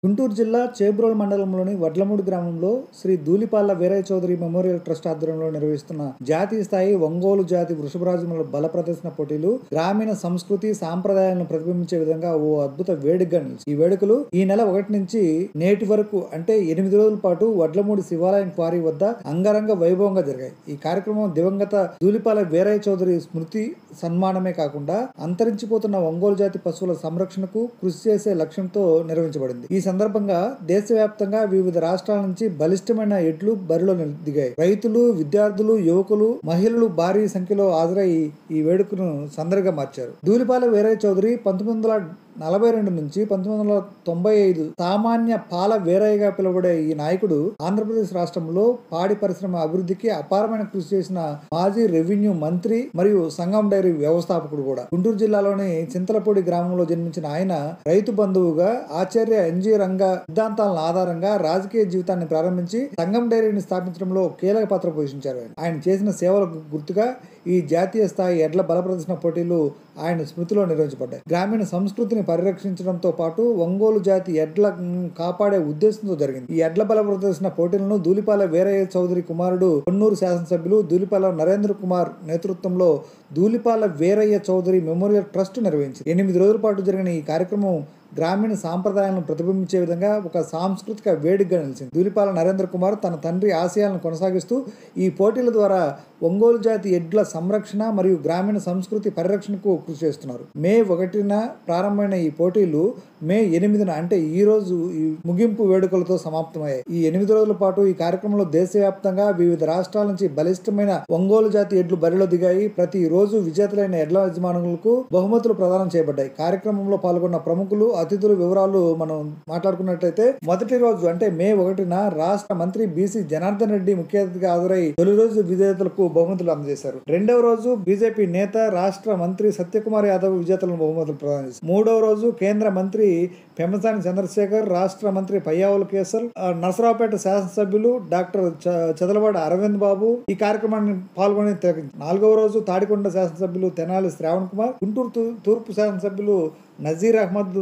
గుంటూరు జిల్లా చేబ్రోలు మండలంలోని వడ్లమూడి గ్రామంలో శ్రీ ధూళిపాళ్ల వీరయ్య చౌదరి మెమోరియల్ ట్రస్ట్ ఆధ్వర్యంలో నిర్వహిస్తున్న జాతీయ స్థాయి ఒంగోలు జాతి వృషభరాజముల బల ప్రదర్శన పోటీలు గ్రామీణ సంస్కృతి సాంప్రదాయాలను ప్రతిబింబించే విధంగా ఓ అద్భుత వేడుకగా నిలిచింది. ఈ వేడుకలు ఈ నెల 1 నుంచి నేటి వరకు అంటే 8 రోజుల పాటు వడ్లమూడి శివాలయం క్వారీ వద్ద అంగరంగ వైభవంగా జరిగాయి. ఈ కార్యక్రమం దివంగత ధూళిపాళ్ల వీరయ్య చౌదరి స్మృతి సన్మానమే కాకుండా అంతరించిపోతున్న ఒంగోలు జాతి పశువుల సంరక్షణకు కృషి చేసే లక్ష్యంతో నిర్వహించబడింది. ఈ సందర్భంగా దేశవ్యాప్తంగా వివిధ రాష్ట్రాల నుంచి బలిష్టమైన ఎడ్లు బరిలో దిగాయి. రైతులు, విద్యార్థులు, యువకులు, మహిళలు భారీ సంఖ్యలో హాజరై ఈ వేడుకను సందడిగా మార్చారు. ధూళిపాళ్ల వీరయ్య చౌదరి 1942 నుంచి 1995 సామాన్య పాల వీరయ్యగా పిలువబడే ఈ నాయకుడు ఆంధ్రప్రదేశ్ రాష్ట్రంలో పాడి పరిశ్రమ అభివృద్ధికి అపారమైన కృషి చేసిన మాజీ రెవెన్యూ మంత్రి మరియు సంగం డైరీ వ్యవస్థాపకుడు కూడా. గుంటూరు జిల్లాలోని చింతలపూడి గ్రామంలో జన్మించిన ఆయన రైతు బంధువుగా ఆచార్య ఎన్జి రంగ సిద్ధాంతాల ఆధారంగా రాజకీయ జీవితాన్ని ప్రారంభించి సంగం డైరీని స్థాపించడంలో కీలక పాత్ర పోషించారు. ఆయన చేసిన సేవలకు గుర్తుగా ఈ జాతీయ స్థాయి ఎడ్ల బల ప్రదర్శన పోటీలు ఆయన స్మృతిలో నిర్వహించబడ్డాయి. గ్రామీణ సంస్కృతిని పరిరక్షించడంతో పాటు ఒంగోలు జాతి ఎడ్ల కాపాడే ఉద్దేశంతో జరిగింది. ఈ ఎడ్ల బల ప్రదర్శన పోటీలను ధూళిపాళ్ల వీరయ్య చౌదరి కుమారుడు కొన్నూరు శాసనసభ్యులు ధూళిపాళ్ల నరేంద్ర కుమార్ నేతృత్వంలో ధూళిపాళ్ల వీరయ్య చౌదరి మెమోరియల్ ట్రస్ట్ నిర్వహించింది. 8 రోజుల పాటు జరిగిన ఈ కార్యక్రమం గ్రామీణ సాంప్రదాయాలను ప్రతిబింబించే విధంగా ఒక సాంస్కృతిక వేడుకగా నిలిచింది. ధూళిపాళ్ల నరేంద్ర కుమార్ తన తండ్రి ఆశయాలను కొనసాగిస్తూ ఈ పోటీల ద్వారా ఒంగోలు జాతి ఎడ్ల సంరక్షణ మరియు గ్రామీణ సంస్కృతి పరిరక్షణకు కృషి చేస్తున్నారు. మే 1న ప్రారంభమైన ఈ పోటీలు మే 8న అంటే ఈ రోజు ఈ ముగింపు వేడుకలతో సమాప్తమయ్యాయి. ఈ 8 రోజుల పాటు ఈ కార్యక్రమంలో దేశవ్యాప్తంగా వివిధ రాష్ట్రాల నుంచి బలిష్టమైన ఒంగోలు జాతి ఎడ్లు బరిలో దిగాయి. ప్రతి రోజు విజేతలైన ఎడ్ల యజమానులకు బహుమతులు ప్రదానం చేయబడ్డాయి. కార్యక్రమంలో పాల్గొన్న ప్రముఖులు, అతిథుల వివరాలు మనం మాట్లాడుకున్నట్లయితే మొదటి రోజు అంటే మే 1న రాష్ట్ర మంత్రి బీసీ జనార్దన్ రెడ్డి ముఖ్య అతిథిగా హాజరై తొలి రోజు విజేతలకు బహుమతులు అందజేశారు. రెండవ రోజు బీజేపీ నేత రాష్ట్ర మంత్రి సత్యకుమార్ యాదవ్ విజేతలకు బహుమతులు ప్రదానం చేశారు. మూడవ రోజు కేంద్ర మంత్రి పెమ్మసాని చంద్రశేఖర్, రాష్ట్ర మంత్రి పయ్యావుల కేసర్, నరసరావుపేట శాసనసభ్యులు డాక్టర్ చదలవాడ అరవింద్ బాబు ఈ కార్యక్రమాన్ని పాల్గొని తిలకించారు. 4వ రోజు తాడికొండ శాసనసభ్యులు తెనాలి శ్రావణ్ కుమార్, గుంటూరు తూర్పు శాసనసభ్యులు నజీర్ అహ్మద్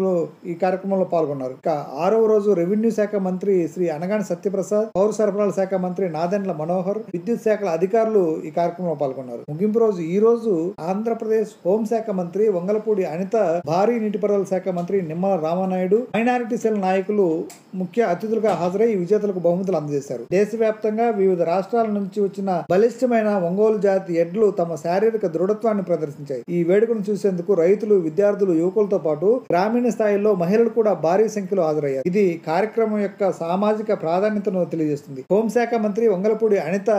ఈ కార్యక్రమంలో పాల్గొన్నారు. ఇక 6వ రోజు రెవెన్యూ శాఖ మంత్రి శ్రీ అనగాని సత్యప్రసాద్, పౌర సరఫరాల శాఖ మంత్రి నాదెండ్ల మనోహర్, విద్యుత్ శాఖల అధికారులు ఈ కార్యక్రమంలో పాల్గొన్నారు. ముగింపు రోజు ఈ రోజు ఆంధ్రప్రదేశ్ హోంశాఖ మంత్రి వంగలపూడి అనిత, భారీ నీటిపారుదల శాఖ మంత్రి నిమ్మల రామనాయుడు, మైనారిటీ సెల్ నాయకులు ముఖ్య అతిథులుగా హాజరై విజేతలకు బహుమతులు అందజేశారు. దేశవ్యాప్తంగా వివిధ రాష్ట్రాల నుంచి వచ్చిన బలిష్టమైన ఒంగోలు జాతి ఎడ్లు తమ శారీరక దృఢత్వాన్ని ప్రదర్శించాయి. ఈ వేడుకను చూసేందుకు రైతులు, విద్యార్థులు, యువకులతో పాటు గ్రామీణ స్థాయిలో మహిళలు కూడా భారీ సంఖ్యలో హాజరయ్యారు. ఇది కార్యక్రమం యొక్క సామాజిక ప్రాధాన్యతను తెలియజేస్తుంది. హోంశాఖ మంత్రి వంగలపూడి అనిత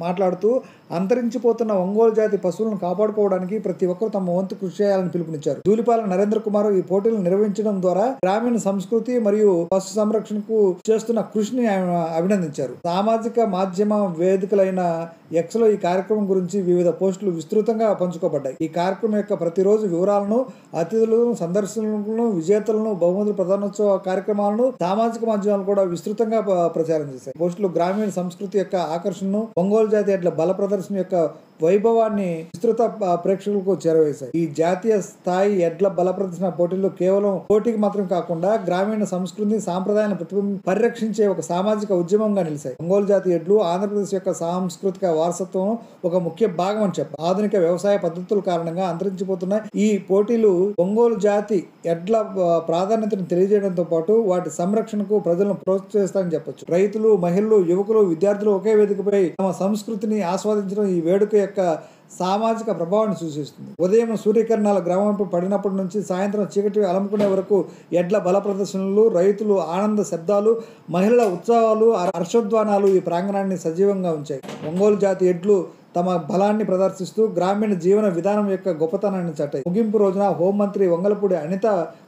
మాట్లాడుతూ అంతరించిపోతున్న ఒంగోలు జాతి పశువులను కాపాడుకోవడానికి ప్రతి ఒక్కరూ తమ వంతు కృషి చేయాలని పిలుపునిచ్చారు. ధూళిపాళ్ల నరేంద్ర కుమార్ ఈ పోటీలను నిర్వహించడం ద్వారా గ్రామీణ సంస్కృతి మరియు పశు సంరక్షణకు చేస్తున్న కృషిని ఆయన అభినందించారు. సామాజిక మాధ్యమ వేదికలైన ఎక్స్ లో ఈ కార్యక్రమం గురించి వివిధ పోస్టులు విస్తృతంగా పంచుకోబడ్డాయి. ఈ కార్యక్రమం యొక్క ప్రతిరోజు వివరాలను, అతిథులను, సందర్శకులను, విజేతలను, బహుమతుల ప్రధానోత్సవ కార్యక్రమాలను సామాజిక మాధ్యమాలు కూడా విస్తృతంగా ప్రచారం చేశాయి. పోస్టులు గ్రామీణ సంస్కృతి యొక్క ఆకర్షణను, ఒంగోలు జాతి ఎడ్ల బల ప్రదర్శన యొక్క వైభవాన్ని విస్తృత ప్రేక్షకులకు చేరవేశాయి. ఈ జాతీయ స్థాయి ఎడ్ల బల ప్రదర్శన పోటీలు కేవలం పోటీకి మాత్రం కాకుండా గ్రామీణ సంస్కృతి, సాంప్రదాయాలను పరిరక్షించే ఒక సామాజిక ఉద్యమంగా నిలిచాయి. ఒంగోలు జాతి ఎడ్లు ఆంధ్రప్రదేశ్ యొక్క సాంస్కృతిక వారసత్వం ఒక ముఖ్య భాగం అని చెప్పారు. ఆధునిక వ్యవసాయ పద్ధతుల కారణంగా అంతరించిపోతున్న ఈ పోటీలు ఒంగోలు జాతి ఎడ్ల ప్రాధాన్యతను తెలియజేయడంతో పాటు వాటి సంరక్షణకు ప్రజలను ప్రోత్సహిస్తారని చెప్పొచ్చు. రైతులు, మహిళలు, యువకులు, విద్యార్థులు ఒకే వేదికపై తమ సంస్కృతిని ఆస్వాదించడం ఈ వేడుక యొక్క సామాజిక ప్రభావాన్ని సూచిస్తుంది. ఉదయం సూర్యకిరణాల గ్రామంపై పడినప్పటి నుంచి సాయంత్రం చీకటి అలముకునే వరకు ఎడ్ల బల ప్రదర్శనలు, రైతులు ఆనంద శబ్దాలు, మహిళల ఉత్సవాలు, హర్షధ్వానాలు ఈ ప్రాంగణాన్ని సజీవంగా ఉంచాయి. ఒంగోలు జాతి ఎడ్లు తమ బలాన్ని ప్రదర్శిస్తూ గ్రామీణ జీవన విధానం యొక్క గొప్పతనాన్ని చాటాయి. ముగింపు రోజున హోంమంత్రి వంగలపూడి అనిత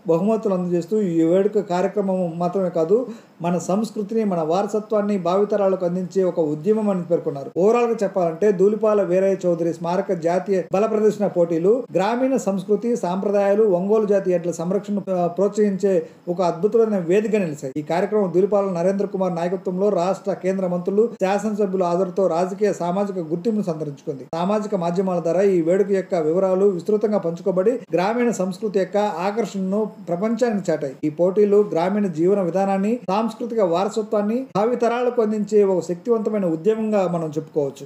బహుమతులు అందజేస్తూ ఈ వేడుక కార్యక్రమం మాత్రమే కాదు, మన సంస్కృతిని, మన వారసత్వాన్ని భావితరాలకు అందించే ఒక ఉద్యమం అని పేర్కొన్నారు. ఓవరాల్ గా చెప్పాలంటే ధూళిపాళ్ల వీరయ్య చౌదరి స్మారక జాతీయ బల ప్రదర్శన పోటీలు గ్రామీణ సంస్కృతి, సాంప్రదాయాలు, ఒంగోలు జాతి ఎడ్ల సంరక్షణ ప్రోత్సహించే ఒక అద్భుతమైన వేదిక నిలిచాయి. ఈ కార్యక్రమం ధూళిపాళ్ల నరేంద్ర కుమార్ నాయకత్వంలో రాష్ట్ర, కేంద్ర మంత్రులు, శాసనసభ్యుల హాజరుతో రాజకీయ, సామాజిక గుర్తింపు సంతరించుకుంది. సామాజిక మాధ్యమాల ద్వారా ఈ వేడుక యొక్క వివరాలు విస్తృతంగా పంచుకోబడి గ్రామీణ సంస్కృతి యొక్క ఆకర్షణను ప్రపంచానికి చాటాయి. ఈ పోటీలు గ్రామీణ జీవన విధానాన్ని, సాంస్కృతిక వారసత్వాన్ని భావితరాలకు అందించే ఒక శక్తివంతమైన ఉద్యమంగా మనం చెప్పుకోవచ్చు.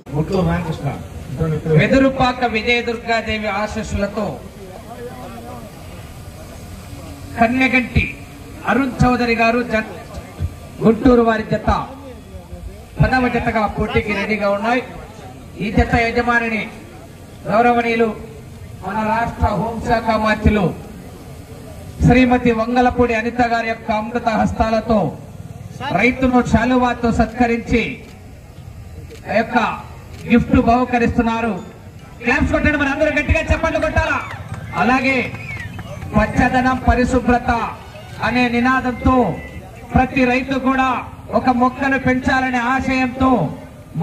వెదురుపాక విజయదుర్గాదేవి ఆశీస్సులతో కన్యగంటి అరుణ్ చౌదరి గారు గుంటూరు వారి జత 10వ జతగా పోటీకి రెడీగా ఉన్నాయి. ఈ జత యజమానిని గౌరవనీయులు మన రాష్ట్ర హోంశాఖ మంత్రులు శ్రీమతి వంగలపూడి అనిత గారి యొక్క అమృత హస్తాలతో రైతును శాలువాతో సత్కరించి ఆ యొక్క గిఫ్ట్ బహుకరిస్తున్నారు. క్లాప్స్ కొట్టండి, మరి అందరూ గట్టిగా చప్పట్లు కొట్టాలా. అలాగే పచ్చదనం పరిశుభ్రత అనే నినాదంతో ప్రతి రైతు కూడా ఒక మొక్కను పెంచాలనే ఆశయంతో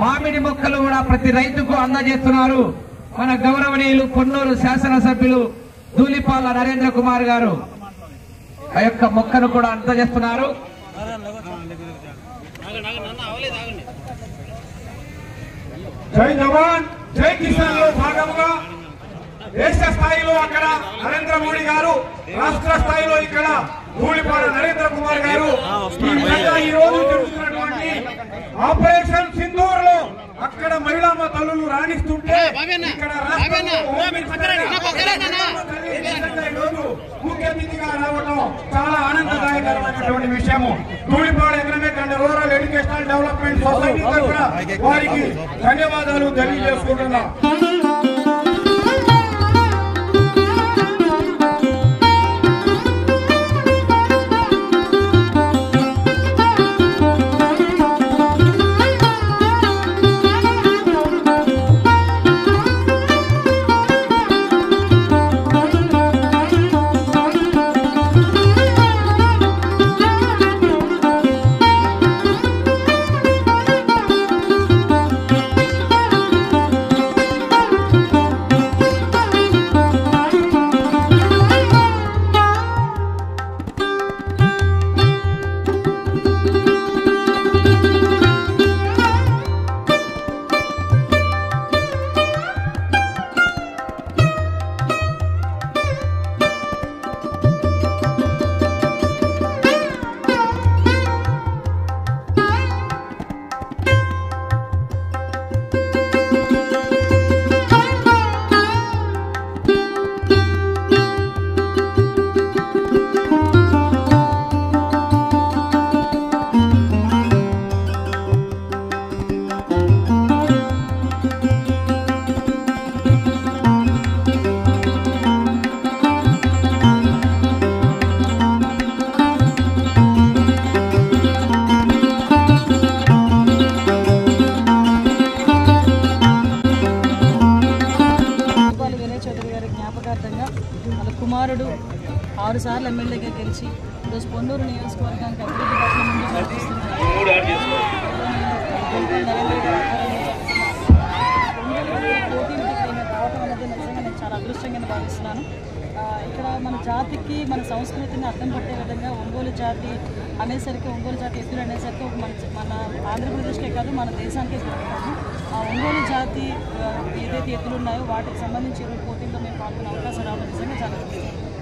మామిడి మొక్కలు కూడా ప్రతి రైతుకు అందజేస్తున్నారు. మన గౌరవనీయులు కొన్నూరు శాసనసభ్యులు ధూళిపాల నరేంద్ర కుమార్ గారు ఆ యొక్క మొక్కను కూడా అందజేస్తున్నారు. జై జవాన్ జై కిసాన్ లో భాగంగా దేశ స్థాయిలో అక్కడ నరేంద్ర మోడీ గారు, రాష్ట్ర స్థాయిలో ఇక్కడ ధూళిపాల నరేంద్ర కుమార్ గారు ఈ రోజు జరుగుతున్నటువంటి ఆపరేషన్ సింధూర్ లో అక్కడ మహిళా తల్లులు రాణిస్తుంటే ఇక్కడ ముఖ్య అతిథిగా రావడం చాలా ఆనందదాయకరమైనటువంటి విషయము. Dhulipala economic and rural educational development society తరఫున వారికి ధన్యవాదాలు తెలియజేసుకుంటున్నాం. కుమారుడు 6 సార్లు ఎమ్మెల్యేగా గెలిచి ఈరోజు పొన్నూరు నియోజకవర్గానికి అభివృద్ధి పట్ల ముందుకు నడిపిస్తున్నారు. రావడం అనేది నిజంగా నేను చాలా అదృష్టంగా భావిస్తున్నాను. ఇక్కడ మన జాతికి మన సంస్కృతిని అర్థం పట్టే విధంగా ఒంగోలు జాతి అనేసరికి, ఒంగోలు జాతి ఎత్తులు అనేసరికి మన ఆంధ్రప్రదేశ్కే కాదు మన దేశానికే జరుగుతుంది. ఆ ఒంగోలు జాతి ఏదైతే ఎత్తులు ఉన్నాయో వాటికి సంబంధించి ఈరోజు పోటీల్లో మేము పాల్గొనే అవకాశం రావడం నిజంగా చాలా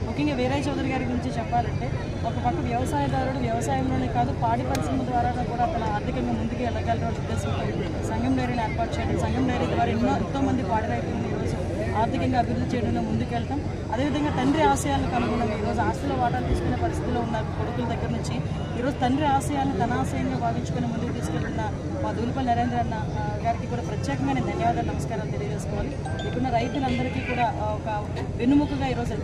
ముఖ్యంగా వీరయ్య చౌదరి గారి గురించి చెప్పాలంటే ఒక పక్క వ్యవసాయదారుడు వ్యవసాయంలోనే కాదు పాడి పరిశ్రమ ద్వారా కూడా అతను ఆర్థికంగా ముందుకు వెళ్ళగలరని ఉద్దేశంతో సంఘం డైరీని ఏర్పాటు చేయడం, సంఘం డైరీ ద్వారా ఎంతోమంది పాడి రైతులను ఈరోజు ఆర్థికంగా అభివృద్ధి చేయడంలో ముందుకు వెళ్తాం. అదేవిధంగా తండ్రి ఆశయాలకు అనుగుణంగా ఈరోజు ఆస్తుల వాటాలు తీసుకునే పరిస్థితిలో ఉన్న కొడుకుల దగ్గర నుంచి ఈరోజు తండ్రి ఆశయాన్ని తన ఆశయంగా భావించుకుని ముందుకు తీసుకెళ్తున్న మా ధూళిపాల నరేంద్ర అన్న గారికి కూడా ప్రత్యేకంగా నేను ధన్యవాదాలు, నమస్కారాలు తెలియజేసుకోవాలి. ఇక్కడున్న రైతులందరికీ కూడా ఒక వెన్నుముకగా ఈరోజు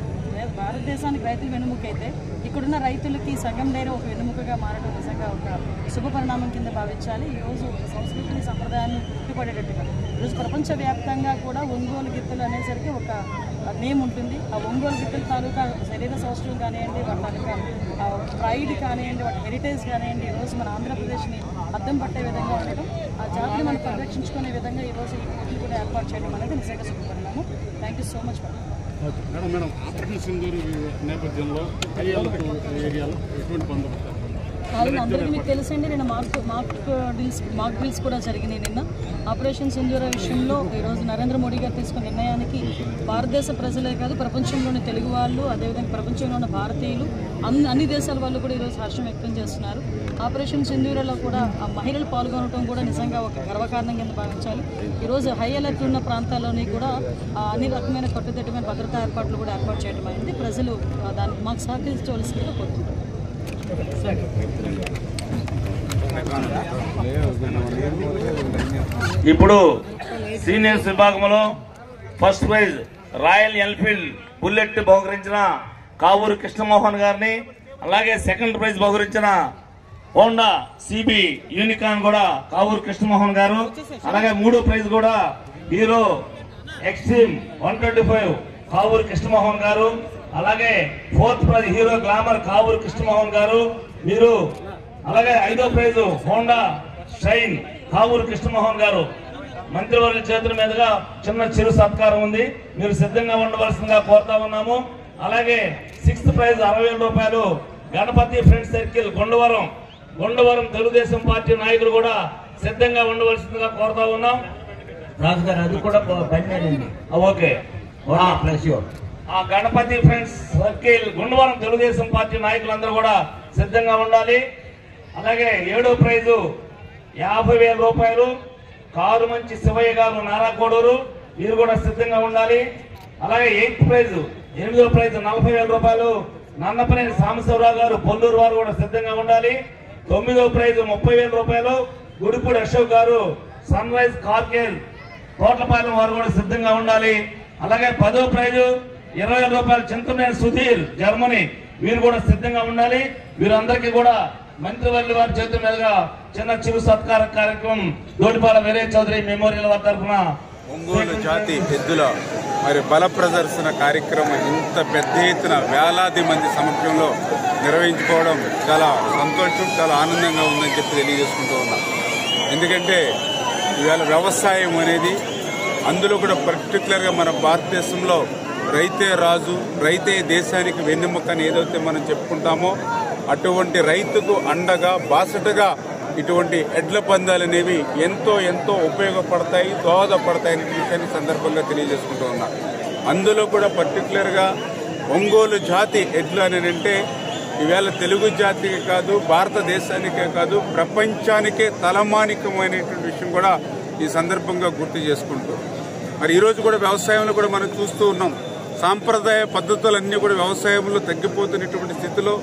భారతదేశానికి రైతులు వెన్నుముకైతే ఇక్కడున్న రైతులకి సంఘం డైరీ ఒక వెన్నుముకగా మారడం నిజంగా ఒక శుభ పరిణామం కింద భావించాలి. ఈరోజు సంస్కృతిని సంప్రదాయాన్ని గుర్తుపడేటట్టుగా ఈరోజు ప్రపంచవ్యాప్తంగా కూడా ఒంగోలు గిత్తలు అనేసరికి ఒక నేమ్ ఉంటుంది. ఆ ఒంగోలు గిత్తల తాలూకా శరీర సౌష్ఠవం కానివ్వండి, వాటి తాలూకా ప్రైడ్ కానివ్వండి, వాటి హెరిటేజ్ కానివ్వండి, ఈరోజు మన ఆంధ్రప్రదేశ్ని అద్దం పట్టే విధంగా ఉండడం, ఆ జాతిని మనం పరిరక్షించుకునే విధంగా ఈరోజు ఈ పోటీలు కూడా ఏర్పాటు చేయడం అనేది నిజంగా శుభపరిణామం. Thank you so much. Madam operation Sindoor నేపథ్యంలో ఏరియాలో ఎటువంటి బందోబస్తు? అందరికీ మీకు తెలుసండి, నిన్న మాక్ డ్రిల్స్ కూడా జరిగినాయి. నిన్న ఆపరేషన్ సింధూర విషయంలో ఈరోజు నరేంద్ర మోడీ గారు తీసుకున్న నిర్ణయానికి భారతదేశ ప్రజలే కాదు, ప్రపంచంలోని తెలుగు వాళ్ళు, అదేవిధంగా ప్రపంచంలో ఉన్న భారతీయులు, అన్ని దేశాల వాళ్ళు కూడా ఈరోజు హర్షం వ్యక్తం చేస్తున్నారు. ఆపరేషన్ సింధూరలో కూడా మహిళలు పాల్గొనడం కూడా నిజంగా ఒక గర్వకారణం కింద భావించాలి. ఈరోజు హై అలర్ట్ ఉన్న ప్రాంతాల్లోని కూడా అన్ని రకమైన కట్టుదిట్టమైన భద్రతా ఏర్పాట్లు కూడా ఏర్పాటు చేయడం అయింది. ప్రజలు దానికి మాకు సహకరించవలసిందిగా కోరుతున్నారు. ఇప్పుడు సీనియర్స్ విభాగంలో first prize Royal Enfield bullet బహుకరించిన కావూరు కృష్ణమోహన్ గారిని, అలాగే సెకండ్ ప్రైజ్ బహుకరించిన హోండా సిబి యూనికాన్ కూడా కావూరు కృష్ణమోహన్ గారు, అలాగే మూడో ప్రైజ్ కూడా హీరో ఎక్స్ట్రీమ్ 125 కావూరు కృష్ణమోహన్ గారు, అలాగే fourth prize Hero Glamour Kavuru Krishnamohan గారు మీరు, అలాగే ఐదో prize Honda Shine Kavuru Krishnamohan గారు. మంత్రివర్గ చేతుల మీదుగా చిన్న చిరు సత్కారం ఉంది, మీరు సిద్ధంగా ఉండవలసిందిగా కోరుతా ఉన్నాము. అలాగే సిక్స్త్ ప్రైజ్ 60,000 రూపాయలు Ganapathi friends circle Gundavaram Telugu Desam party నాయకులు కూడా సిద్ధంగా ఉండవలసిందిగా కోరుతా ఉన్నాం. రాజు గారు అది కూడా ఓకే, ఆ Ganapathi friends circle Gundavaram Telugu Desam party నాయకులందరూ కూడా సిద్ధంగా ఉండాలి. అలాగే ఏడో ప్రైజు 50,000 రూపాయలు కారు మంచి శివయ్య గారు నారాకోడూరు, వీరు కూడా సిద్ధంగా ఉండాలి. అలాగే ఎయిత్ ప్రైజ్ 8వ ప్రైజ్ 40,000 రూపాయలు నన్నపనేని సాంబశివరావు గారు పొల్లూరు వారు కూడా సిద్ధంగా ఉండాలి. 9వ ప్రైజ్ 30,000 రూపాయలు గుడిపూడి అశోక్ గారు సన్ రైజ్ కార్కేల్ కోట్లపాలెం వారు కూడా సిద్ధంగా ఉండాలి. అలాగే 10వ ప్రైజ్ 20,000 రూపాయలు చింతమనేని సుధీర్ జర్మనీ, వీరు కూడా సిద్ధంగా ఉండాలి. వీరందరికీ కూడా మంత్రివర్గ వారి చేతుల మీదుగా చిన్న చిరు సత్కార కార్యక్రమం దోడిపాల వీరయ్య చౌదరి మెమోరియల్ వారి తరఫున ఒంగోలు జాతి ఎద్దుల మరి బల ప్రదర్శన కార్యక్రమం ఇంత పెద్ద ఎత్తున వేలాది మంది సమక్షంలో నిర్వహించుకోవడం చాలా సంతోషం, చాలా ఆనందంగా ఉందని చెప్పి తెలియజేసుకుంటూ ఉన్నాం. ఎందుకంటే ఇవాళ వ్యవసాయం అనేది అందులో కూడా పర్టికులర్గా మన భారతదేశంలో రైతే రాజు, రైతే దేశానికి వెన్నెముక అని ఏదైతే మనం చెప్పుకుంటామో అటువంటి రైతుకు అండగా బాసటగా ఇటువంటి ఎడ్ల పందాలు అనేవి ఎంతో ఎంతో ఉపయోగపడతాయి, దోహదపడతాయి అనే విషయాన్ని సందర్భంగా తెలియజేసుకుంటూ ఉన్నా. అందులో కూడా పర్టికులర్గా ఒంగోలు జాతి ఎడ్లు అని అంటే ఈవేళ తెలుగు జాతికి కాదు, భారతదేశానికే కాదు, ప్రపంచానికే తలమానికమైనటువంటి విషయం కూడా ఈ సందర్భంగా గుర్తు చేసుకుంటూ మరి ఈరోజు కూడా వ్యవసాయంలో కూడా మనం చూస్తూ ఉన్నాం. సాంప్రదాయ పద్ధతులన్నీ కూడా వ్యవసాయంలో తగ్గిపోతున్నటువంటి స్థితిలో,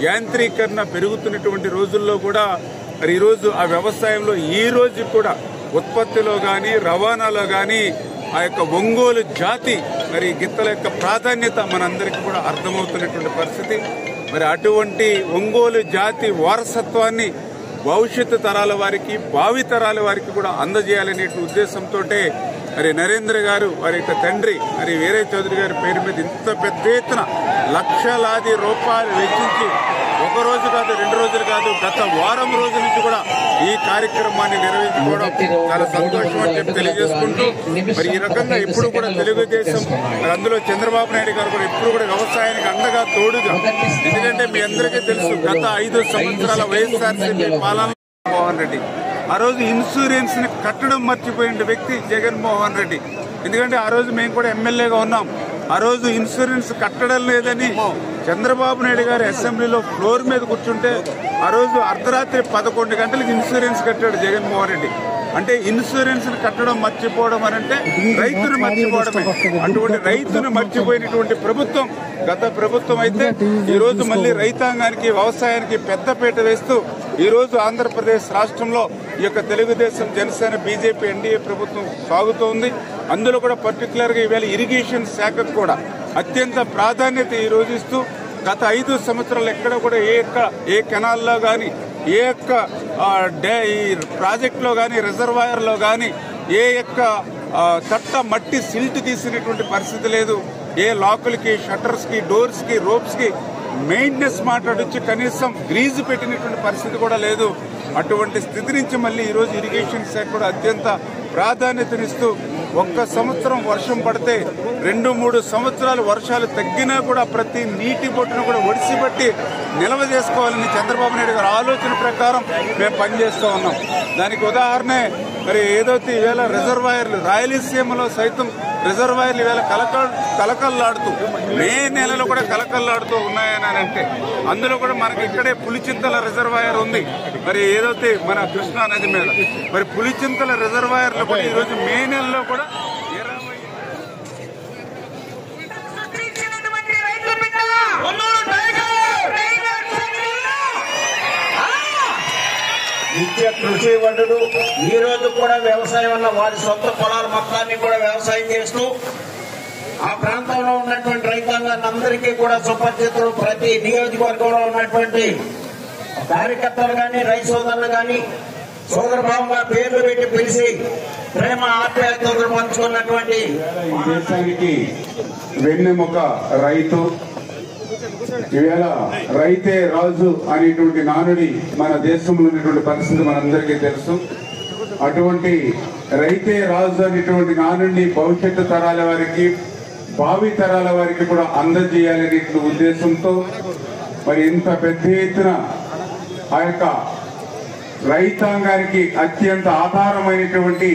యాంత్రీకరణ పెరుగుతున్నటువంటి రోజుల్లో కూడా మరి ఈరోజు ఆ వ్యవసాయంలో ఈ రోజు కూడా ఉత్పత్తిలో కానీ రవాణాలో కానీ ఆ యొక్క ఒంగోలు జాతి మరి గిత్తల యొక్క ప్రాధాన్యత మనందరికీ కూడా అర్థమవుతున్నటువంటి పరిస్థితి. మరి అటువంటి ఒంగోలు జాతి వారసత్వాన్ని భవిష్యత్తు తరాల వారికి, భావి తరాల వారికి కూడా అందజేయాలనే ఉద్దేశంతో మరి నరేంద్ర గారు వారి యొక్క తండ్రి మరి వీరయ్య చౌదరి గారి పేరు మీద ఇంత పెద్ద ఎత్తున లక్షలాది రూపాయలు వెచ్చించి ఒక రోజు కాదు, 2 రోజులు కాదు, గత వారం రోజుల నుంచి కూడా ఈ కార్యక్రమాన్ని నిర్వహించుకోవడం చాలా సంతోషం అని చెప్పి తెలియజేసుకుంటూ మరి ఈ రకంగా ఎప్పుడు కూడా తెలుగుదేశం మరి అందులో చంద్రబాబు నాయుడు గారు కూడా ఎప్పుడు కూడా వ్యవసాయానికి అండగా తోడుగా, ఎందుకంటే మీ అందరికీ తెలుసు గత 5 సంవత్సరాల వైఎస్ఆర్సీపీ పాలన జగన్మోహన్ రెడ్డి ఆ రోజు ఇన్సూరెన్స్ ని కట్టడం మర్చిపోయిన వ్యక్తి జగన్మోహన్ రెడ్డి. ఎందుకంటే ఆ రోజు మేము కూడా ఎమ్మెల్యేగా ఉన్నాం. ఆ రోజు ఇన్సూరెన్స్ కట్టడం లేదని చంద్రబాబు నాయుడు గారు అసెంబ్లీలో ఫ్లోర్ మీద కూర్చుంటే ఆ రోజు అర్ధరాత్రి 11 గంటలకు ఇన్సూరెన్స్ కట్టాడు జగన్మోహన్ రెడ్డి. అంటే ఇన్సూరెన్స్ కట్టడం మర్చిపోవడం అని అంటే రైతును మర్చిపోవడమే. అటువంటి రైతును మర్చిపోయినటువంటి ప్రభుత్వం గత ప్రభుత్వం అయితే ఈ రోజు మళ్ళీ రైతాంగానికి, వ్యవసాయానికి పెద్దపీట వేస్తూ ఈ రోజు ఆంధ్రప్రదేశ్ రాష్ట్రంలో ఈ యొక్క తెలుగుదేశం, జనసేన, బీజేపీ, ఎన్డీఏ ప్రభుత్వం సాగుతోంది. అందులో కూడా పర్టికులర్గా ఈవేళ ఇరిగేషన్ శాఖకు కూడా అత్యంత ప్రాధాన్యత ఈ రోజు ఇస్తూ గత 5 సంవత్సరాలు ఎక్కడ కూడా ఏ కెనాల్లో కానీ, ఏ యొక్క ఈ ప్రాజెక్టులో కానీ, రిజర్వాయర్లో కానీ ఏ యొక్క తట్ట మట్టి సిల్ట్ తీసినటువంటి పరిస్థితి లేదు. ఏ లాకులకి, షట్టర్స్కి, డోర్స్కి, రోప్స్కి మెయింటెనెన్స్ మాట్లాడొచ్చి కనీసం గ్రీజు పెట్టినటువంటి పరిస్థితి కూడా లేదు. అటువంటి స్థితి నుంచి మళ్ళీ ఈరోజు ఇరిగేషన్ శాఖ కూడా అత్యంత ప్రాధాన్యతనిస్తూ ఒక్క సంవత్సరం వర్షం పడితే 2-3 సంవత్సరాలు వర్షాలు తగ్గినా కూడా ప్రతి నీటి బొట్టును కూడా ఒడిసిబట్టి నిల్వ చేసుకోవాలని చంద్రబాబు నాయుడు గారి ఆలోచన ప్రకారం మేము పనిచేస్తూ ఉన్నాం. దానికి ఉదాహరణే మరి ఏదైతే ఈవేళ రిజర్వాయర్లు రాయలసీమలో సైతం రిజర్వాయర్లు ఈవేళ కలకల్లాడుతూ మే నెలలో కూడా కలకల్లాడుతూ ఉన్నాయని అంటే అందులో కూడా మనకి ఇక్కడే పులిచింతల రిజర్వాయర్ ఉంది. మరి ఏదైతే మన కృష్ణా నది మీద మరి పులిచింతల రిజర్వాయర్లో కూడా ఈరోజు మే నెలలో కూడా నిత్య కృషి వడ్డులు ఈ రోజు కూడా వ్యవసాయం వల్ల వారి సొంత పొలాల మొత్తాన్ని కూడా వ్యవసాయం చేస్తూ ఆ ప్రాంతంలో ఉన్నటువంటి రైతాంగాన్ని అందరికీ కూడా సుపరిచితులు, ప్రతి నియోజకవర్గంలో ఉన్నటువంటి కార్యకర్తలు కానీ రైతు సోదరులు కానీ సోదరభావంగా పేర్లు పెట్టి పిలిచి ప్రేమ ఆప్యాయతలు పంచుకున్నటువంటి ఈ దేశానికి వెన్నెముక రైతు. ఈవేళ రైతే రాజు అనేటువంటి నానుడి మన దేశంలో ఉన్నటువంటి పరిస్థితి మనందరికీ తెలుసు. అటువంటి రైతే రాజు అనేటువంటి నానుడిని భవిష్యత్తు తరాల వారికి, భావి తరాల వారికి కూడా అందజేయాలనే ఉద్దేశంతో మరి ఇంత పెద్ద ఎత్తున ఆ యొక్క రైతాంగానికి అత్యంత ఆధారమైనటువంటి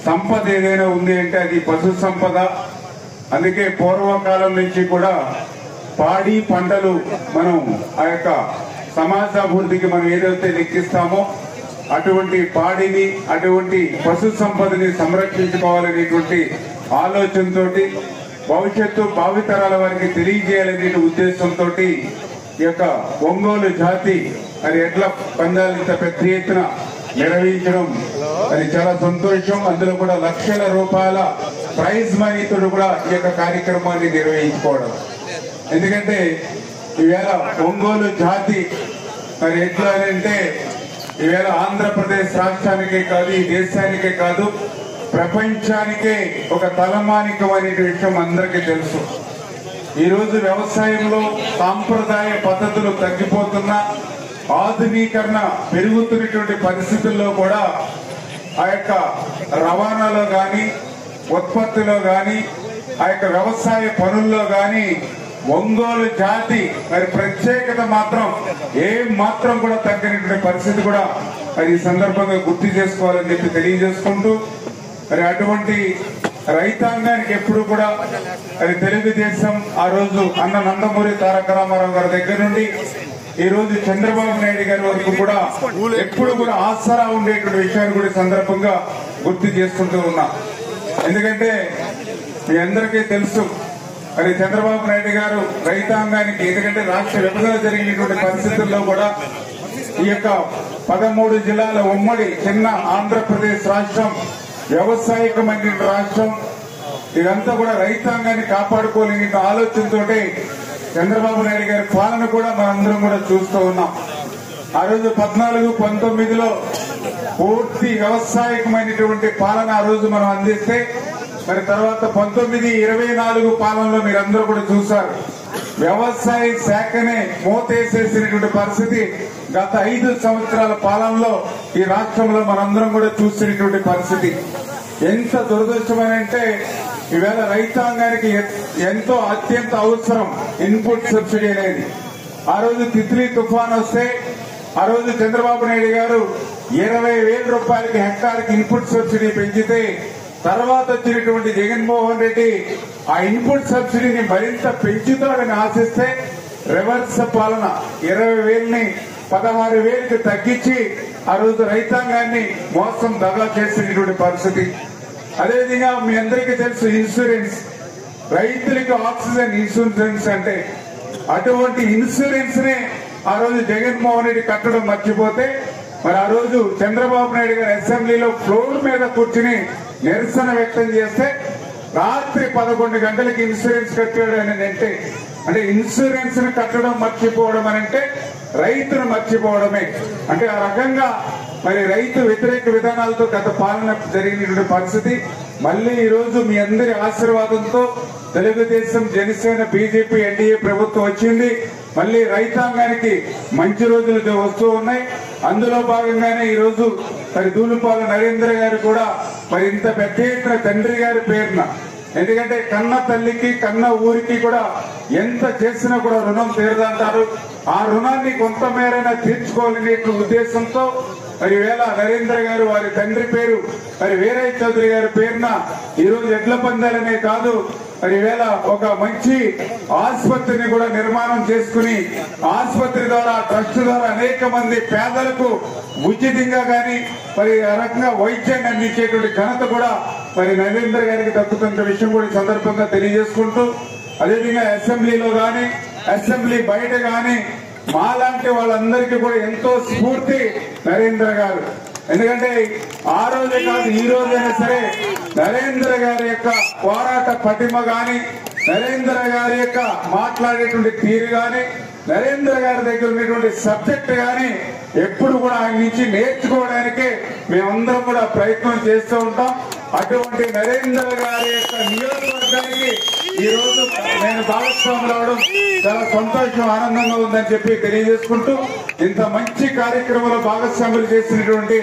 సంపద ఏదైనా ఉంది అంటే అది పశు సంపద. అందుకే పూర్వకాలం నుంచి కూడా పాడి పంటలు మనం ఆ యొక్క సమాజాభివృద్ధికి మనం ఏదైతే లెక్కిస్తామో అటువంటి పాడిని, అటువంటి పశు సంపదని సంరక్షించుకోవాలనేటువంటి ఆలోచనతో భవిష్యత్తు భావితరాల వారికి తెలియజేయాలనే ఉద్దేశంతో ఈ యొక్క ఒంగోలు జాతి మరి ఎడ్ల పందాలు ఇంత పెద్ద ఎత్తున నిర్వహించడం అది చాలా సంతోషం. అందులో కూడా లక్షల రూపాయల ప్రైజ్ మనీతో కూడా ఈ యొక్క కార్యక్రమాన్ని నిర్వహించుకోవడం. ఎందుకంటే ఈవేళ ఒంగోలు జాతి మరి ఎట్లా అంటే ఈవేళ ఆంధ్రప్రదేశ్ రాష్ట్రానికే కాదు, ఈ దేశానికే కాదు, ప్రపంచానికే ఒక తలమానికం అనే విషయం అందరికీ తెలుసు. ఈరోజు వ్యవసాయంలో సాంప్రదాయ పద్ధతులు తగ్గిపోతున్నా, ఆధునీకరణ పెరుగుతున్నటువంటి పరిస్థితుల్లో కూడా ఆ యొక్క రవాణాలో గాని, ఉత్పత్తిలో గాని, ఆ యొక్క వ్యవసాయ పనుల్లో గాని ఒంగోలు జాతి మరి ప్రత్యేకత మాత్రం ఏం మాత్రం కూడా తగ్గనటువంటి పరిస్థితి కూడా మరి ఈ సందర్భంగా గుర్తు చేసుకోవాలని చెప్పి తెలియజేసుకుంటూ మరి అటువంటి రైతాంగానికి ఎప్పుడు కూడా అది తెలుగుదేశం ఆ రోజు అన్న నందమూరి తారక రామారావు గారి దగ్గర నుండి ఈ రోజు చంద్రబాబు నాయుడు గారి వరకు కూడా ఎప్పుడు కూడా ఆసరా ఉండేటువంటి విషయాన్ని కూడా సందర్భంగా గుర్తు చేసుకుంటూ ఉన్నా. ఎందుకంటే మీ అందరికీ తెలుసు మరి చంద్రబాబు నాయుడు గారు రైతాంగానికి, ఎందుకంటే రాష్ట్ర విభజన జరిగినటువంటి పరిస్థితుల్లో కూడా ఈ యొక్క 13 జిల్లాల ఉమ్మడి చిన్న ఆంధ్రప్రదేశ్ రాష్ట్రం వ్యవసాయకమైన రాష్ట్రం, ఇదంతా కూడా రైతాంగాన్ని కాపాడుకోలేని ఆలోచనతో చంద్రబాబు నాయుడు గారి పాలన కూడా మనందరం కూడా చూస్తూ ఉన్నాం. ఆ రోజు 14-19లో పూర్తి వ్యవసాయకమైనటువంటి పాలన ఆ రోజు మనం అందిస్తే మరి తర్వాత 19-24 పాలనలో మీరందరూ కూడా చూశారు. వ్యవసాయ శాఖనే మోతేసేసినటువంటి పరిస్థితి గత 5 సంవత్సరాల పాలనలో ఈ రాష్ట్రంలో మనందరం కూడా చూసినటువంటి పరిస్థితి. ఎంత దురదృష్టమనంటే ఈవేళ రైతాంగానికి ఎంతో అత్యంత అవసరం ఇన్పుట్ సబ్సిడీ అనేది. ఆ రోజు తిత్లీ తుఫాన్ వస్తే ఆ రోజు చంద్రబాబు నాయుడు గారు 20,000 రూపాయలకి హెక్టార్కి ఇన్పుట్ సబ్సిడీ పెంచితే తర్వాత వచ్చినటువంటి జగన్మోహన్ రెడ్డి ఆ ఇన్పుట్ సబ్సిడీని మరింత పెంచుతాడని ఆశిస్తే రివర్స్ పాలన 20,000ని 16,000కి తగ్గించి ఆ రోజు రైతాంగాన్ని మోసం దగా చేసినటువంటి పరిస్థితి. అదేవిధంగా మీ అందరికీ తెలుసు ఇన్సూరెన్స్, రైతులకు ఆక్సిజన్ ఇన్సూరెన్స్ అంటే అటువంటి ఇన్సూరెన్స్ నే ఆ రోజు జగన్మోహన్ రెడ్డి కట్టడం మర్చిపోతే మరి ఆ రోజు చంద్రబాబు నాయుడు గారు అసెంబ్లీలో ఫ్లోర్ మీద కూర్చుని నిరసన వ్యక్తం చేస్తే రాత్రి 11 గంటలకి ఇన్సూరెన్స్ కట్టాడు అని అంటే ఇన్సూరెన్స్ ని కట్టడం మర్చిపోవడం అని అంటే రైతును మర్చిపోవడమే. అంటే ఆ రకంగా మరి రైతు వ్యతిరేక విధానాలతో గత పాలన జరిగినటువంటి పరిస్థితి. మళ్ళీ ఈ రోజు మీ అందరి ఆశీర్వాదంతో తెలుగుదేశం, జనసేన, బీజేపీ, ఎన్డీఏ ప్రభుత్వం వచ్చింది. మళ్ళీ రైతాంగానికి మంచి రోజులు వస్తూ ఉన్నాయి. అందులో భాగంగానే ఈ రోజు మరి దూలిపాల నరేంద్ర గారు కూడా మరి ఇంత పెద్ద ఎత్తున తండ్రి గారి పేరున, ఎందుకంటే కన్న తల్లికి కన్న ఊరికి కూడా ఎంత చేసినా కూడా రుణం తీరదంటారు. ఆ రుణాన్ని కొంతమేరైనా తీర్చుకోవాలనే ఉద్దేశంతో మరి వేళ నరేంద్ర గారు వారి తండ్రి పేరు మరి వీరయ్య చౌదరి గారి పేరున ఈరోజు ఎడ్ల పందాలనే కాదు మరి వేళ ఒక మంచి ఆసుపత్రిని కూడా నిర్మాణం చేసుకుని ఆసుపత్రి ద్వారా ట్రస్ట్ ద్వారా అనేక మంది పేదలకు ఉచితంగా గాని మరి ఆ రకంగా వైద్యాన్ని అందించేటువంటి ఘనత కూడా మరి నరేంద్ర గారికి దక్కుతున్న విషయం కూడా ఈ సందర్భంగా తెలియజేసుకుంటూ, అదేవిధంగా అసెంబ్లీలో గాని అసెంబ్లీ బయట గాని మాలాంటి వాళ్ళందరికీ కూడా ఎంతో స్ఫూర్తి నరేంద్ర గారు. ఎందుకంటే ఆ రోజే కాదు ఈ రోజైనా సరే నరేంద్ర గారి యొక్క పోరాట పటిమ గాని, నరేంద్ర గారి యొక్క మాట్లాడేటువంటి తీరు గాని, నరేంద్ర గారి దగ్గర ఉన్నటువంటి సబ్జెక్ట్ గాని ఎప్పుడు కూడా ఆయన నుంచి నేర్చుకోవడానికి మేమందరం కూడా ప్రయత్నం చేస్తూ ఉంటాం. అటువంటి నరేంద్ర గారి యొక్క నియోజకవర్గానికి ఈ రోజు నేను భాగస్వాములు అవడం చాలా సంతోషం, ఆనందంగా ఉందని చెప్పి తెలియజేసుకుంటూ, ఇంత మంచి కార్యక్రమంలో భాగస్వాములు చేసినటువంటి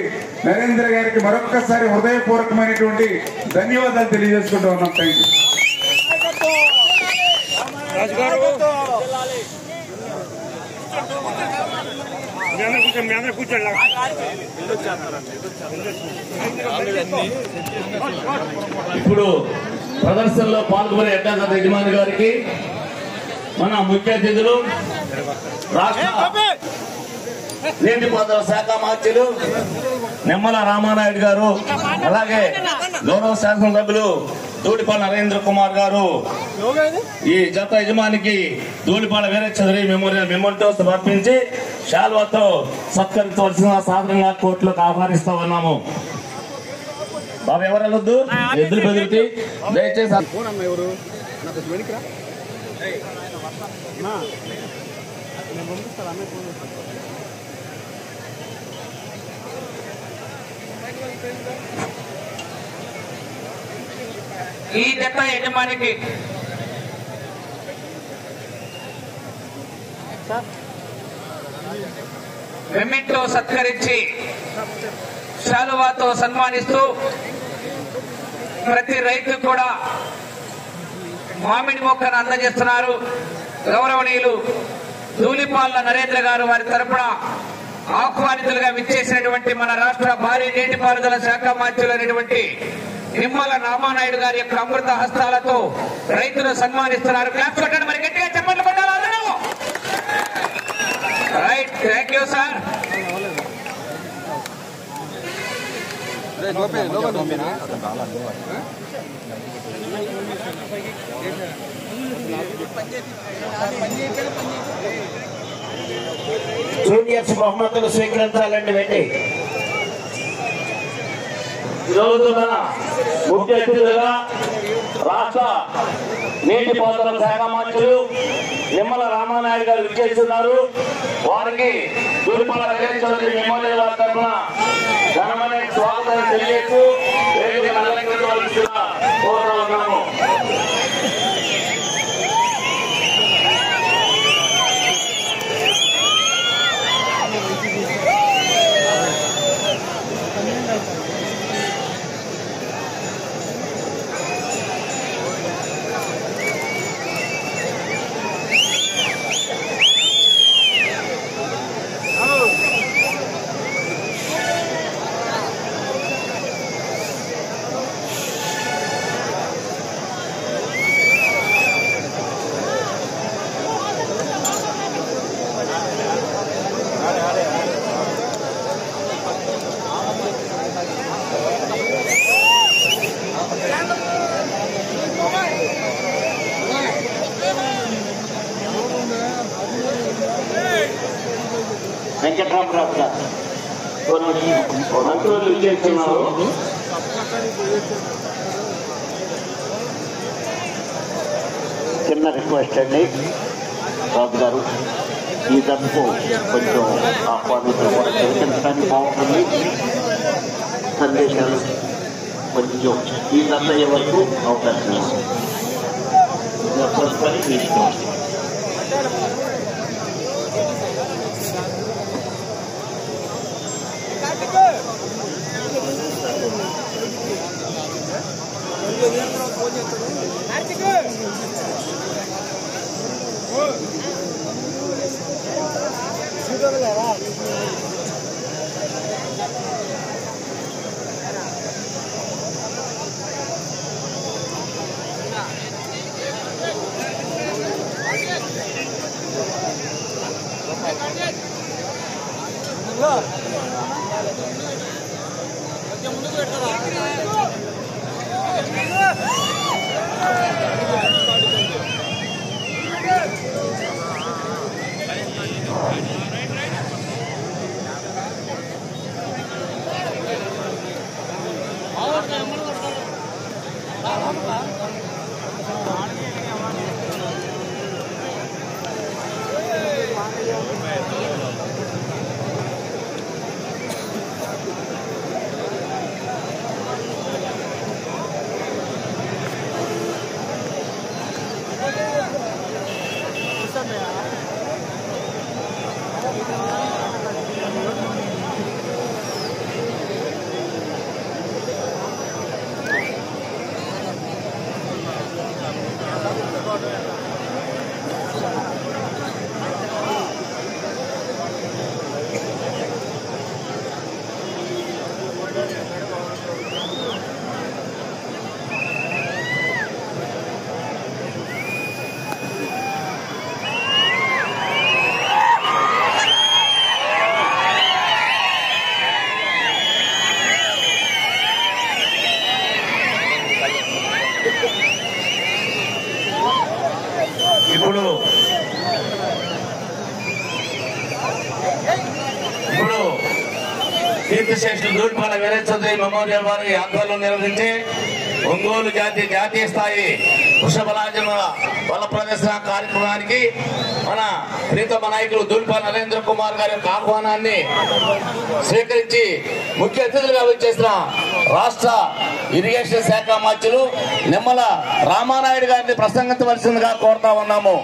నరేంద్ర గారికి మరొక్కసారి హృదయపూర్వకమైనటువంటి ధన్యవాదాలు తెలియజేసుకుంటూ ఉన్నాం. Thank you. ఇప్పుడు ప్రదర్శనలో పాల్గొనే ఎడ్ల యజమాని గారికి మన ముఖ్య అతిథులు రాష్ట్ర నీటిపారుదల శాఖ మంత్రులు నిమ్మల రామానాయుడు గారు, అలాగే గౌరవ శాసనసభ్యులు ధూళిపాల నరేంద్ర కుమార్ గారు ఈ జత యజమానికి ధూళిపాల వీరయ్య చౌదరి మెమోరియల్ మెమోంటో సమర్పించి శాల్వాతో సత్కరించవలసిన సాధారణంగా కోర్టులకు ఆహ్వానిస్తా ఉన్నాము. బాబు ఎవరు వెళ్ళొద్దు, ఎద్దులు బెదిరితే దయచేసి ఈ జత యజమానికి మెమెంటో సత్కరించి శాలువాతో సన్మానిస్తూ ప్రతి రైతు కూడా మామిడి మొక్కను అందజేస్తున్నారు. గౌరవనీయులు ధూళిపాల నరేంద్ర గారు వారి తరపున ఆహ్వానితులుగా విచ్చేసినటువంటి మన రాష్ట్ర భారీ నీటిపారుదల శాఖ మంత్రులైనటువంటి నిమ్మల రామానాయుడు గారి యొక్క అమృత హస్తాలతో రైతులు సన్మానిస్తున్నారు. క్లాస్ కొట్టండి, మరి గట్టిగా చెప్పండి కొట్టాలి అందరూ. Right, thank you sir. Juniors బహుమతులు స్వీకరించాలండి. వెళ్ళి ఈరోజు మన ముఖ్య అతిథులుగా రాష్ట్ర నీటిపారుదల శాఖ మంత్రులు నిమ్మల రామానాయుడు గారు విచ్చేస్తున్నారు. వారికి ధూళిపాల వీరయ్య చౌదరి మెమోరియల్ వారి తరఫున ఘనమైన స్వాగతం తెలియజేస్తూ కోరుతున్నాము. వెంకట్రామరావు గారు మంత్రులు విచ్చేస్తున్నారు. చిన్న రిక్వెస్ట్ అండి రాజు గారు, ఈ దర్శకు కొంచెం ఆహ్వానితులు కూడా స్వీకరించడానికి బాగుంటుంది. సందేశాలు కొంచెం ఈ దశ అయ్యే వరకు అవకాశం పని తీసుకోవాలి. ఇప్పుడు కీర్తిశేషులు దూడిపాల వీరయ్య చౌదరి మెమోరియల్ వారి ఆధ్వర్యంలో నిర్వహించి ఒంగోలు జాతీయ స్థాయి వృషభరాజముల బల ప్రదర్శన కార్యక్రమానికి మన ప్రీతమ నాయకులు దూడిపాల నరేంద్ర కుమార్ గారి యొక్క ఆహ్వానాన్ని స్వీకరించి ముఖ్య అతిథులుగా వచ్చేసిన రాష్ట్ర ఇరిగేషన్ శాఖ మంత్రులు నిమ్మల రామానాయుడు గారిని ప్రసంగించవలసిందిగా కోరుతా ఉన్నాము.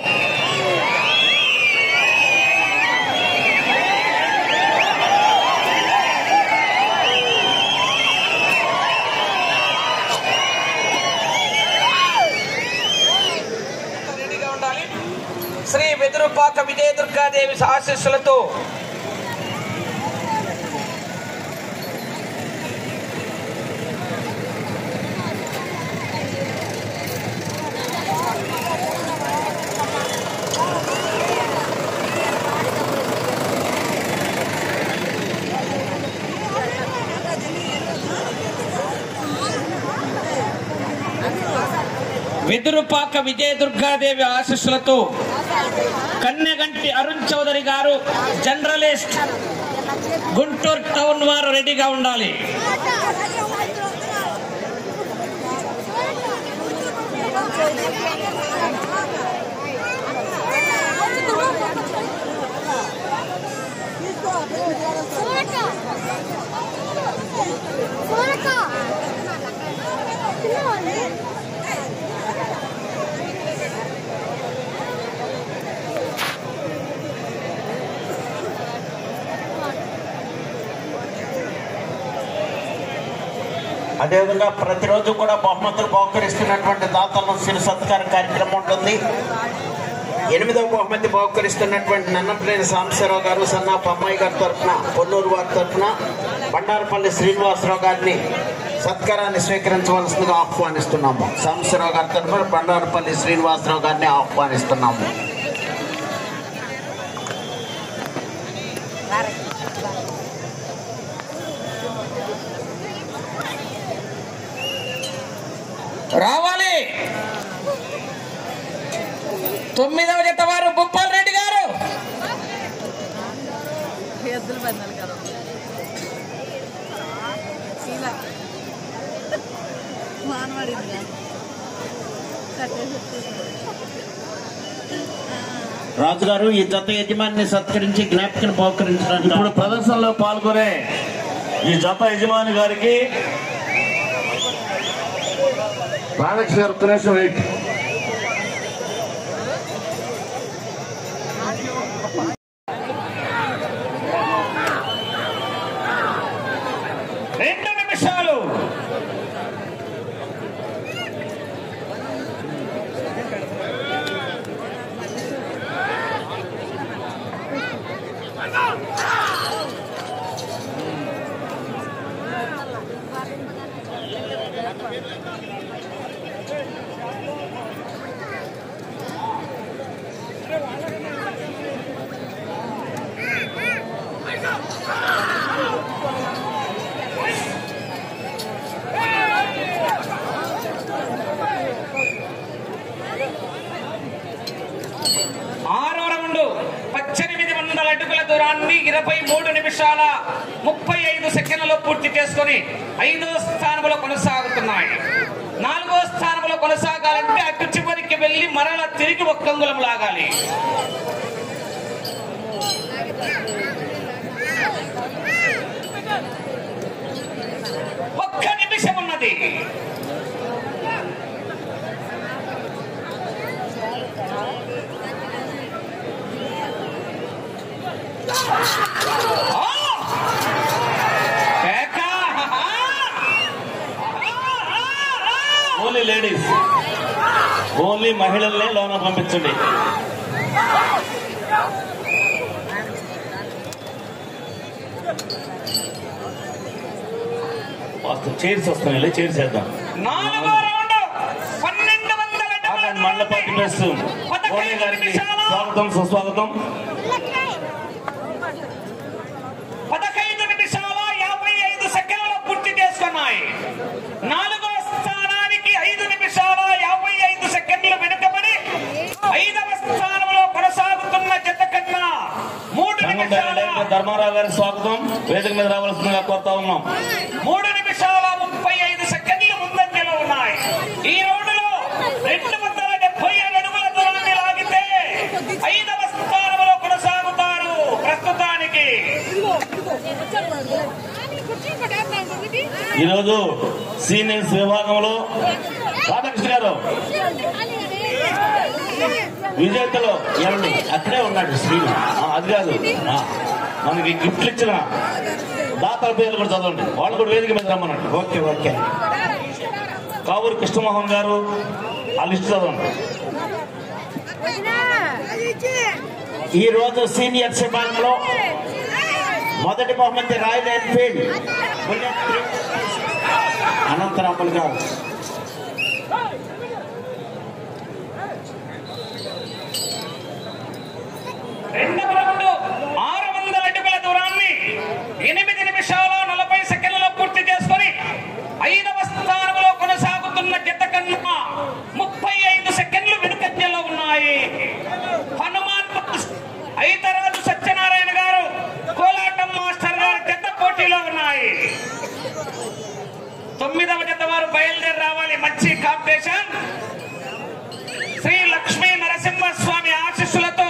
శ్రీ వెదురుపాక విజయదుర్గాదేవి ఆశీస్సులతో విదురుపాక విజయదుర్గాదేవి ఆశీస్సులతో కన్నెగంటి అరుణ్ చౌదరి గారు జర్నలిస్ట్ గుంటూరు టౌన్ వారు రెడీగా ఉండాలి. అదేవిధంగా ప్రతిరోజు కూడా బహుమతులు బహుకరిస్తున్నటువంటి దాతలను శిరు సత్కార కార్యక్రమం ఉంటుంది. 8వ బహుమతి బహుకరిస్తున్నటువంటి నన్నపల్లి సాంబశివరావు గారు సన్నాఫ్ అమ్మాయి గారి తరఫున పొన్నూరు వారి తరఫున బండారపల్లి శ్రీనివాసరావు గారిని సత్కారాన్ని స్వీకరించవలసిందిగా ఆహ్వానిస్తున్నాము. సాంబశివరావు గారి తరఫున బండారపల్లి శ్రీనివాసరావు గారిని ఆహ్వానిస్తున్నాము. రావాలి 9వ జత వారు భూపాల్ రెడ్డి గారు. రాజు గారు ఈ జత యజమాని సత్కరించి జ్ఞాపికను బహుకరించడానికి ఇప్పుడు ప్రదర్శనలో పాల్గొనే ఈ జత యజమాని గారికి రామకృష్ణ గారు కనీసం వెయిట్. రెండు నిమిషాలు 23 నిమిషాల 35 సెకండ్లలో పూర్తి చేసుకొని 5వ స్థానంలో కొనసాగుతున్నాయి. 4వ స్థానంలో కొనసాగాలంటే అటు చివరికి వెళ్లి మరలా తిరిగి ఒక్క అంగుళం లాగాలి. ఒక్క నిమిషం ఉన్నది. ఓన్లీ లేడీస్, ఓన్లీ మహిళల్ని లోన పంపించండి. చైర్స్ వస్తున్నాయి, చైర్స్ చేద్దాం. మండలపాటి ప్రెస్ ఓన్లీ గారికి స్వాగతం సుస్వాగతం. 15 నిమిషాల 55 సెకండ్లలో పూర్తి చేసుకున్నాయి. 4వ స్థానానికి 5 నిమిషాల 55 సెకండ్లు వెనుకబడి 5వ స్థానంలో కొనసాగుతున్న జత కన్నా 3 నిమిషాల ధర్మారావు గారి స్వాగతం. వేదిక మీద రావాల్సిందిగా కోరుతా ఉన్నాం. 3 నిమిషాల 35 సెకండ్లు ముందంజలో ఉన్నాయి. ఈ రౌండ్లో 277 అడుగుల దూరాన్ని లాగితే 5వ స్థానంలో కొనసాగుతారు. ప్రస్తుతానికి ఈరోజు సీనియర్స్ విభాగంలో రాధాకృష్ణ గారు విజేతలో ఎవరు అక్కడే ఉన్నాడు శ్రీను. అది కాదు, మనకి గిఫ్ట్లు ఇచ్చిన దాతల పేర్లు కూడా చదవండి, వాళ్ళు కూడా వేదిక మీద రమ్మన్నాడు. Okay okay. కావూరు కృష్ణమోహన్ గారు ఆ లిస్ట్ చదవండి. ఈ రోజు సీనియర్స్ విభాగంలో మొదటి బహుమతి రాయల్ ఎన్ఫీల్డ్ అనంతరాములు గారు. రెండవ రౌండ్ 600 అడుగుల దూరాన్ని 8 నిమిషాల 40 సెకండ్లలో పూర్తి చేసుకొని 5వ స్థానంలో కొనసాగుతున్న జత కన్నా 35 సెకండ్లు వెనుకంజలో ఉన్నాయి. హనుమాన్ ఐతరాజు సత్యనారాయణ గారు, కోలాటం మాస్టర్ గారు జత పోటీలో ఉన్నాయి. 9వ జత వారు బయలుదేరి రావాలి. మంచి కాంపిటీషన్. శ్రీ లక్ష్మీ నరసింహస్వామి ఆశీస్సులతో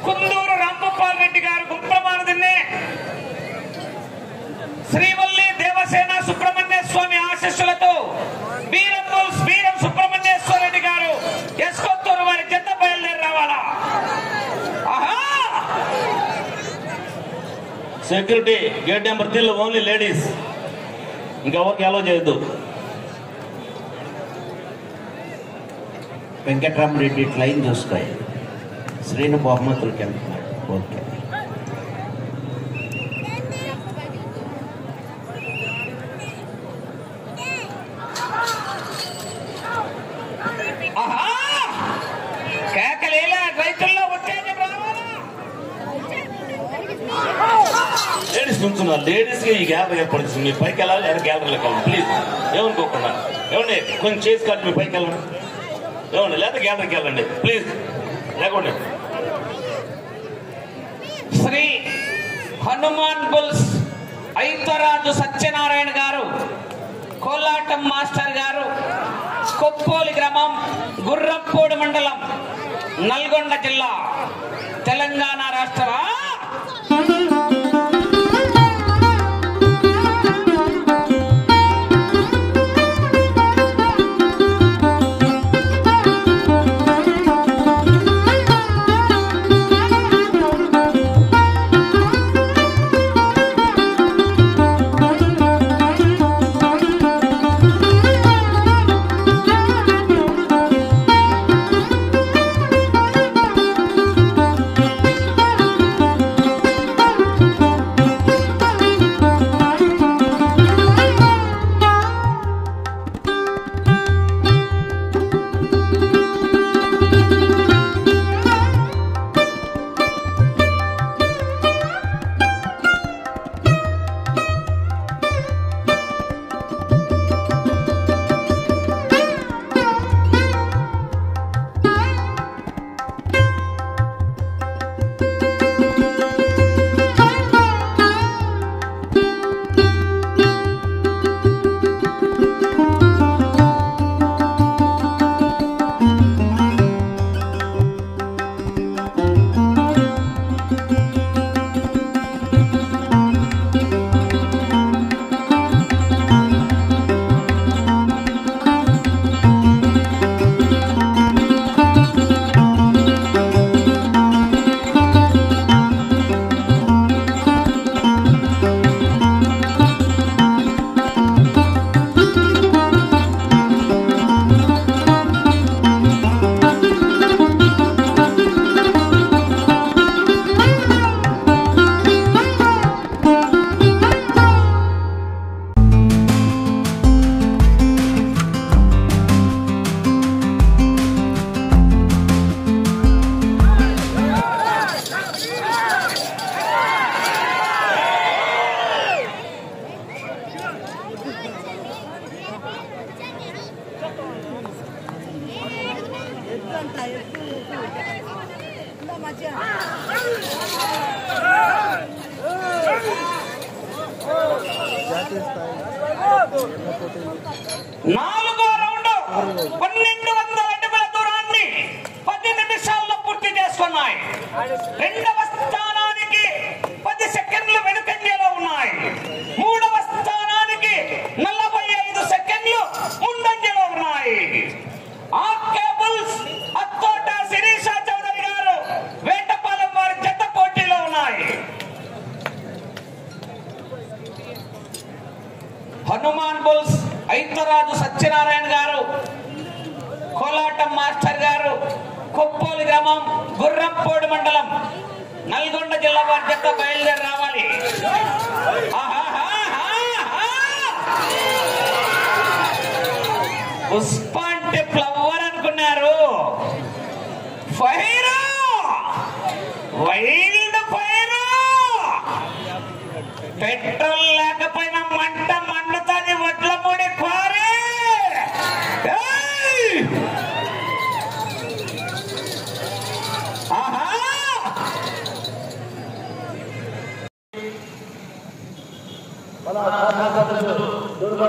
కుందూరు రాంగోపాల్ రెడ్డి గారు గుంప్రమానదిన్నే, శ్రీవల్లి దేవసేన సుబ్రహ్మణ్య స్వామి ఆశీస్సులతో వీరం సుబ్రహ్మణ్యేశ్వర రెడ్డి గారు ఎస్కొత్తూరు వారి జత బయలుదేరి రావాలా. Security gate number 3 only ladies, ఇంకెవరికి అలో చేయొద్దు. వెంకటరామరెడ్డి లైన్ చూసుకోవాలి. శ్రీను బహుమతులకి వెళ్తున్నాడు. ఓకే. కేకలేలా రైతుల్లో ఉత్తేజం రావాలా. లేడీస్ నుంచున్నారు, లేడీస్ కి ఈ గ్యాలరీ ఏర్పడుతుంది. మీ పైకి వెళ్ళాలి, గ్యాలరీలోకి వెళ్ళండి ప్లీజ్, ఏమనుకోకుండా. ఏమండి కొంచెం చేసి కాదు, మీ పైకి వెళ్ళండి. ఏమండి లేదా గ్యాలరీకి వెళ్ళండి ప్లీజ్, లేకుండి. శ్రీ హనుమాన్ బుల్స్ ఐతరాజు సత్యనారాయణ గారు, కోలాటం మాస్టర్ గారు, కొప్పోలి గ్రామం, గుర్రంపూడి మండలం, నల్గొండ జిల్లా, తెలంగాణ రాష్ట్రం. జాతీయ స్థాయి పోటీలు 4వ రౌండ్ 1200 అడుగుల దూరాన్ని 10 నిమిషాల్లో పూర్తి చేసుకున్నాయి. 2వ స్థానానికి 10 సెకండ్లు వెనుకంజలో ఉన్నాయి. 3వ స్థానానికి 45 సెకండ్లు ముందంజలో ఉన్నాయి. ఆ కేబుల్స్ అత్తోట శిరీష చౌదరి గారు వేటపాలెం వారి జత పోటీలో ఉన్నాయి. హనుమాన్ బుల్స్ ఐతరాజు సత్యనారాయణ గారు, కోలాటం మాస్టర్ గారు, కొప్పోలి గ్రామం, గుర్రంపోడు మండలం, నల్గొండ జిల్లా వారి జత బయలుదేరి రావాలి. పుష్ప అంటే ఫ్లవర్ అనుకున్నారు. Fire, wild fire. పెట్రోల్ లేకపోయినా మంట మండుతుంది. వడ్లమూడి క్వారీ. దుర్గా